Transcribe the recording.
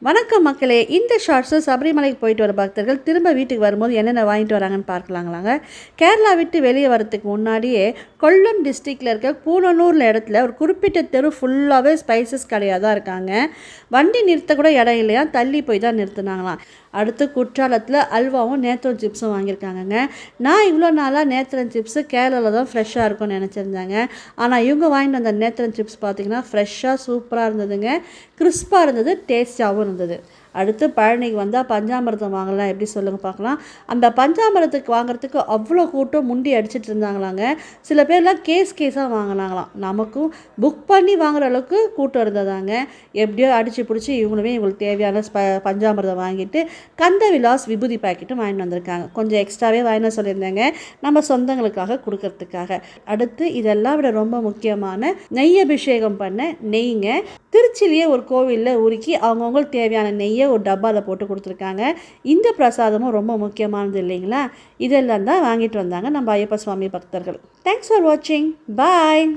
வணக்கம் மக்களே, இந்த ஷார்ட்ஸு சபரிமலைக்கு போயிட்டு வர பக்தர்கள் திரும்ப வீட்டுக்கு வரும்போது என்னென்ன வாங்கிட்டு வராங்கன்னு பார்க்கலாங்களாங்க. கேரளா விட்டு வெளியே வரதுக்கு முன்னாடியே கொல்லம் டிஸ்ட்ரிக்டில் இருக்க பூனலூரில் இடத்துல ஒரு குறிப்பிட்ட தெரு ஃபுல்லாகவே ஸ்பைசஸ் கடையாக தான் இருக்காங்க. வண்டி நிறுத்த கூட இடம் இல்லையா, தள்ளி போய் தான் நிறுத்துனாங்களாம். அடுத்து குற்றாலத்தில் அல்வாவும் நேத்திரம் சிப்ஸும் வாங்கியிருக்காங்கங்க. நான் இவ்வளோ நாளாக நேத்திரம் சிப்ஸு கேரளாவில் தான் ஃப்ரெஷ்ஷாக இருக்கும்னு நினச்சிருந்தாங்க. ஆனால் இவங்க வாங்கிட்டு வந்த நேத்திரம் சிப்ஸ் பார்த்திங்கன்னா ஃப்ரெஷ்ஷாக சூப்பராக இருந்ததுங்க. கிறிஸ்பாக இருந்தது, டேஸ்ட்டாகவும் இருந்தது. அடுத்து பழனிக்கு வந்தால் பஞ்சாமிர்தம் வாங்கலாம், எப்படி சொல்லுங்கள் பார்க்கலாம். அந்த பஞ்சாமிரத்துக்கு வாங்குறதுக்கு அவ்வளோ கூட்டம் முண்டி அடிச்சிட்டு இருந்தாங்களாங்க. சில பேர்லாம் கேஸாக வாங்கினாங்களாம். நமக்கும் புக் பண்ணி வாங்குற அளவுக்கு கூட்டம் இருந்ததாங்க. எப்படியோ அடித்து பிடிச்சி இவங்களுமே இவங்களுக்கு தேவையான பஞ்சாமிரதம் வாங்கிட்டு கந்த விலாஸ் விபூதி பாக்கெட்டும் வாங்கிட்டு வந்திருக்காங்க. கொஞ்சம் எக்ஸ்ட்ராவே வாங்கின சொல்லியிருந்தாங்க, நம்ம சொந்தங்களுக்காக கொடுக்கறதுக்காக. அடுத்து இதெல்லாம் விட ரொம்ப முக்கியமான நெய் அபிஷேகம் பண்ண நெய்ங்க. திருச்சிலேயே ஒரு கோவிலில் உருக்கி அவங்கவுங்களுக்கு தேவையான நெய்யை ஒரு டப்பாவில் போட்டு கொடுத்துருக்காங்க. இந்த பிரசாதமும் ரொம்ப முக்கியமானது இல்லைங்களா. இதெல்லாம் தான் வாங்கிட்டு வந்தாங்க நம்ம ஐயப்ப சுவாமி பக்தர்கள். தேங்க்ஸ் ஃபார் வாட்சிங். பாய்.